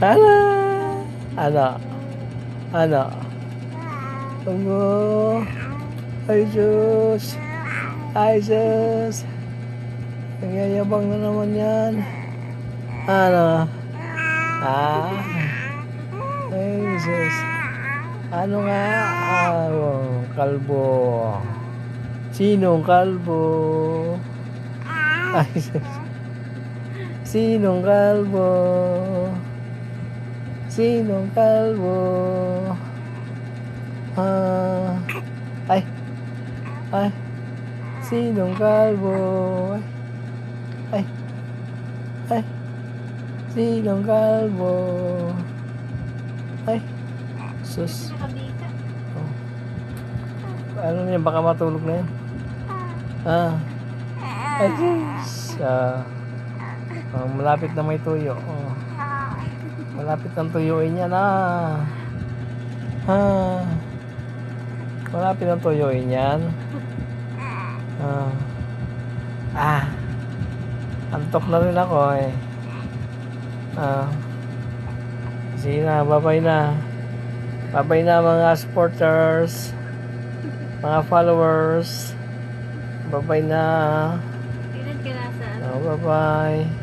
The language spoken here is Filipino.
Ano? Ano? Ano? Ano? Ay, Diyos. Ay, Diyos. Nagyayabang na naman yan. Ano? Ah? Ay, Diyos. Ano nga? Kalbo. Sinong kalbo? Ay, Diyos. Sinong kalbo? Sinong kalbo? Ay. Ay. Sinong kalbo? Ay. Ay. Sinong kalbo? Ay. Sus. Oh. Ano niya? Baka matulog na yan. Ay, sus. Malapit na may tuyo. Malapit ang tuyuin niya na. Malapit ang tuyuin yan. Antok na rin ako eh. Sige na, bye-bye na. Bye-bye na mga supporters, mga followers. Bye-bye na. Ilan ka nasa? Bye-bye.